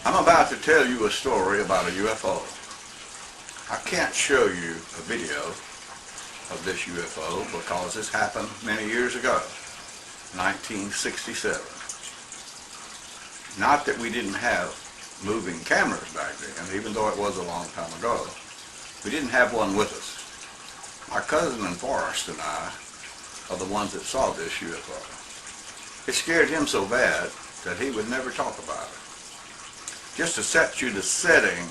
I'm about to tell you a story about a UFO. I can't show you a video of this UFO because this happened many years ago, 1967. Not that we didn't have moving cameras back then, even though it was a long time ago. We didn't have one with us. My cousin in Forrest and I are the ones that saw this UFO. It scared him so bad that he would never talk about it. Just to set you the setting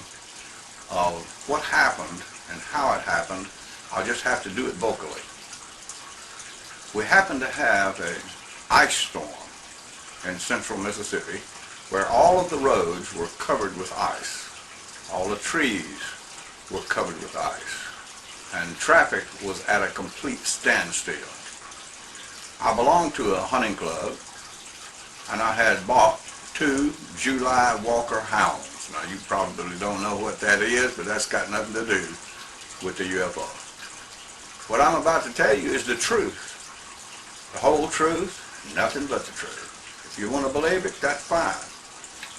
of what happened and how it happened, I'll just have to do it vocally. We happened to have an ice storm in central Mississippi where all of the roads were covered with ice. All the trees were covered with ice. And traffic was at a complete standstill. I belonged to a hunting club, and I had bought 2 July Walker hounds. Now you probably don't know what that is, but that's got nothing to do with the UFO. What I'm about to tell you is the truth. The whole truth, nothing but the truth. If you want to believe it, that's fine.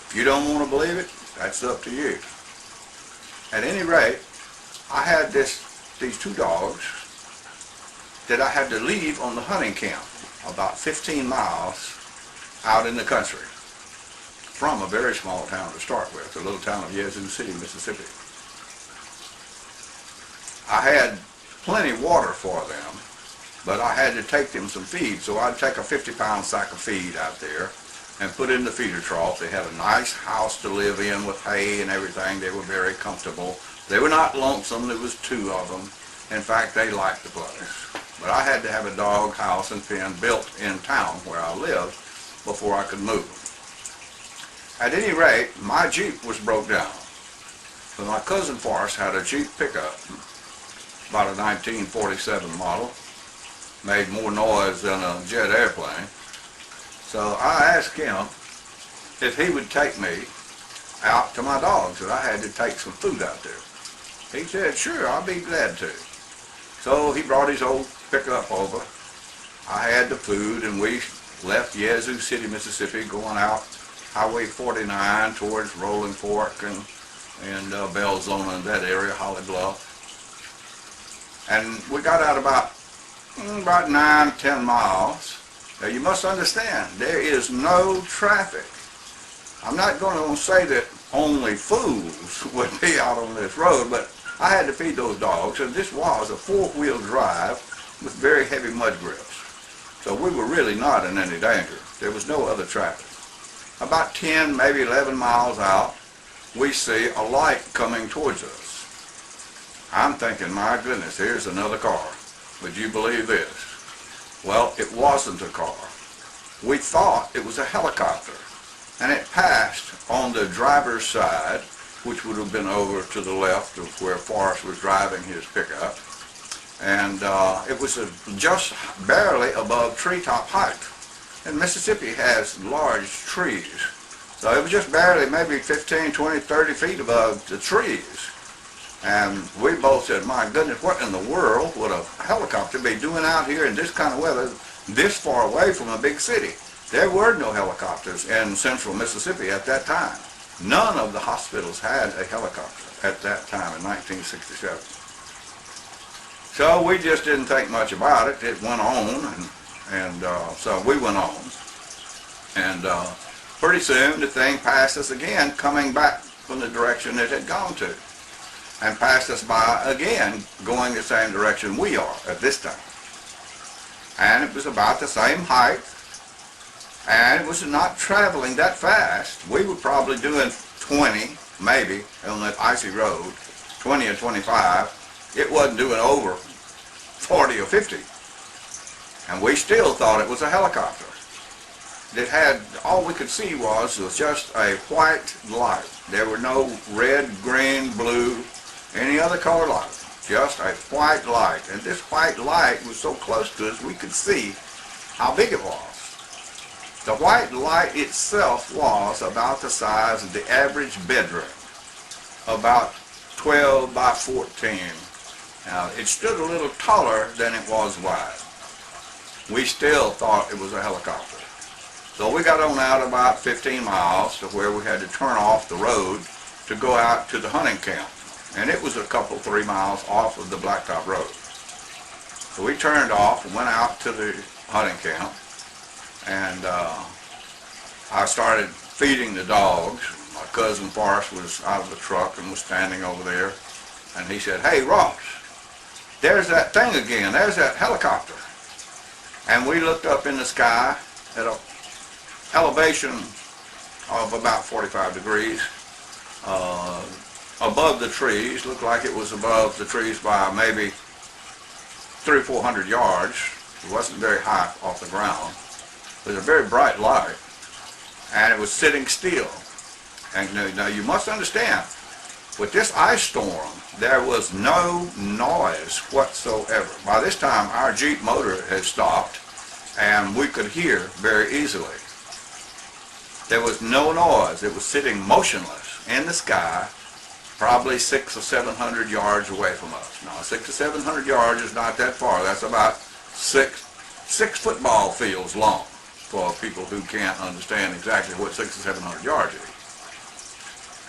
If you don't want to believe it, that's up to you. At any rate, I had these 2 dogs that I had to leave on the hunting camp about 15 miles out in the country from a very small town to start with, the little town of Yazoo City, Mississippi. I had plenty of water for them, but I had to take them some feed, so I'd take a 50-pound sack of feed out there and put it in the feeder trough. They had a nice house to live in with hay and everything. They were very comfortable. They were not lonesome. There was 2 of them. In fact, they liked the place. But I had to have a dog house and pen built in town where I lived before I could move them. At any rate, my Jeep was broke down. So my cousin Forrest had a Jeep pickup, about a 1947 model, made more noise than a jet airplane. So I asked him if he would take me out to my dogs, that I had to take some food out there. He said, sure, I'll be glad to. So he brought his old pickup over. I had the food, and we left Yazoo City, Mississippi, going out Highway 49 towards Rolling Fork and Belzona and that area, Holly Bluff. And we got out about 9-10 miles. Now you must understand, there is no traffic. I'm not going to say that only fools would be out on this road, but I had to feed those dogs, and this was a 4-wheel drive with very heavy mud grips. So we were really not in any danger. There was no other traffic. About 10, maybe 11 miles out, we see a light coming towards us. I'm thinking, my goodness, here's another car. Would you believe this? Well, it wasn't a car. We thought it was a helicopter, and it passed on the driver's side, which would have been over to the left of where Forrest was driving his pickup, and it was just barely above treetop height. And Mississippi has large trees, so it was just barely maybe 15, 20, 30 feet above the trees. And we both said, my goodness, what in the world would a helicopter be doing out here in this kind of weather, this far away from a big city? There were no helicopters in central Mississippi at that time. None of the hospitals had a helicopter at that time in 1967. So we just didn't think much about it. It went on, and so we went on. And pretty soon the thing passed us again, coming back from the direction it had gone to, and passed us by again, going the same direction we are at this time. And it was about the same height, and it was not traveling that fast. We were probably doing 20, maybe, on that icy road, 20 or 25. It wasn't doing over 40 or 50. And we still thought it was a helicopter. It had, all we could see was just a white light. There were no red, green, blue, any other color light. Just a white light. And this white light was so close to us we could see how big it was. The white light itself was about the size of the average bedroom, about 12 by 14. Now, it stood a little taller than it was wide. We still thought it was a helicopter. So we got on out about 15 miles to where we had to turn off the road to go out to the hunting camp. And it was a couple, 3 miles off of the Blacktop Road. So we turned off and went out to the hunting camp. And I started feeding the dogs. My cousin Forrest was out of the truck and was standing over there. And he said, "Hey, Ross, there's that thing again. There's that helicopter." And we looked up in the sky at an elevation of about 45 degrees above the trees. Looked like it was above the trees by maybe 300 or 400 yards. It wasn't very high off the ground. It was a very bright light, and it was sitting still. And now you must understand, with this ice storm, there was no noise whatsoever. By this time, our Jeep motor had stopped, and we could hear very easily. There was no noise. It was sitting motionless in the sky, probably 600 or 700 yards away from us. Now, 600 or 700 yards is not that far. That's about six football fields long for people who can't understand exactly what 600 or 700 yards is.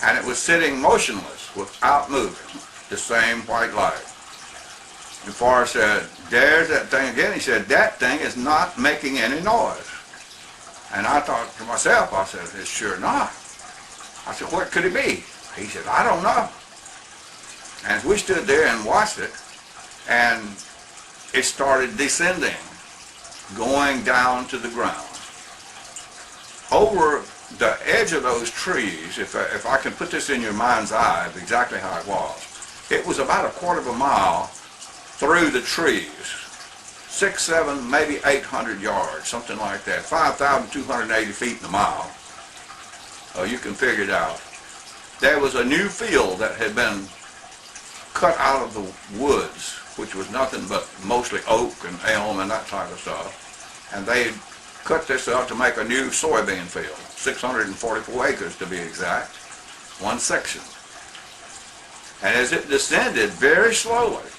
And it was sitting motionless without moving, the same white light. And Forrest said, "There's that thing again." He said, "That thing is not making any noise." And I thought to myself, I said, "It's sure not." I said, "What could it be?" He said, "I don't know." And we stood there and watched it, and it started descending, going down to the ground. Over the edge of those trees, if I can put this in your mind's eye of exactly how it was about a quarter of a mile through the trees, 600, 700, maybe 800 yards, something like that, 5,280 feet in a mile. You can figure it out. There was a new field that had been cut out of the woods, which was nothing but mostly oak and elm and that type of stuff. And they cut this out to make a new soybean field, 644 acres to be exact, one section. And as it descended very slowly,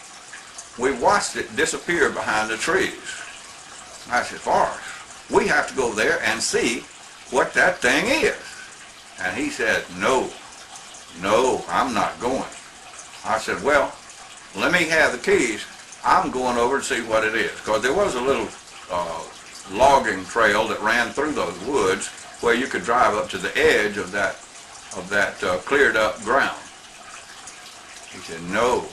we watched it disappear behind the trees. I said, "Forrest, we have to go there and see what that thing is." And he said, no, I'm not going." I said, "Well, let me have the keys. I'm going over to see what it is." Because there was a little logging trail that ran through those woods where you could drive up to the edge of that cleared up ground. He said, no.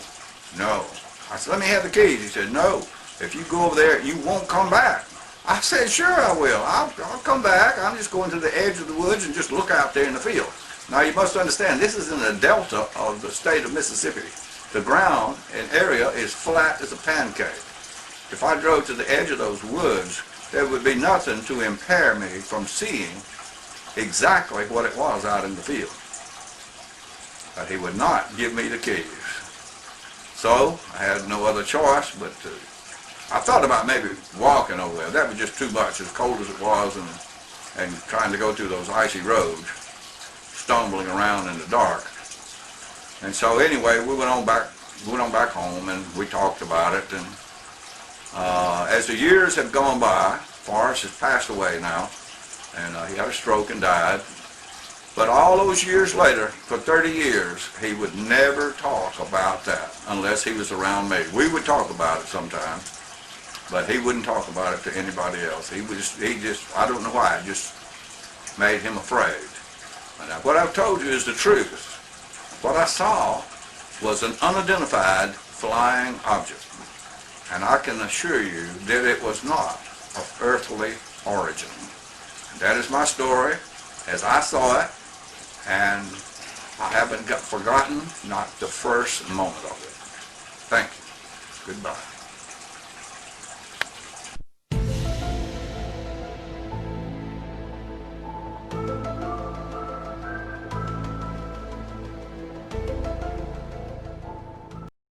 I said, "Let me have the keys." He said, "No, if you go over there, you won't come back." I said, "Sure I will. I'll come back. I'm just going to the edge of the woods and just look out there in the field." Now you must understand, this is in the delta of the state of Mississippi. The ground and area is flat as a pancake. If I drove to the edge of those woods, there would be nothing to impair me from seeing exactly what it was out in the field. But he would not give me the keys. So I had no other choice but to, I thought about maybe walking over there. That was just too much, as cold as it was, and trying to go through those icy roads, stumbling around in the dark. And so anyway, we went on back home, and we talked about it. And as the years have gone by, Forrest has passed away now, and he had a stroke and died. But all those years later, for 30 years, he would never talk about that unless he was around me. We would talk about it sometimes, but he wouldn't talk about it to anybody else. He just, I don't know why, it just made him afraid. And what I've told you is the truth. What I saw was an unidentified flying object, and I can assure you that it was not of earthly origin. That is my story as I saw it, and I haven't forgotten not the first moment of it. Thank you. Goodbye.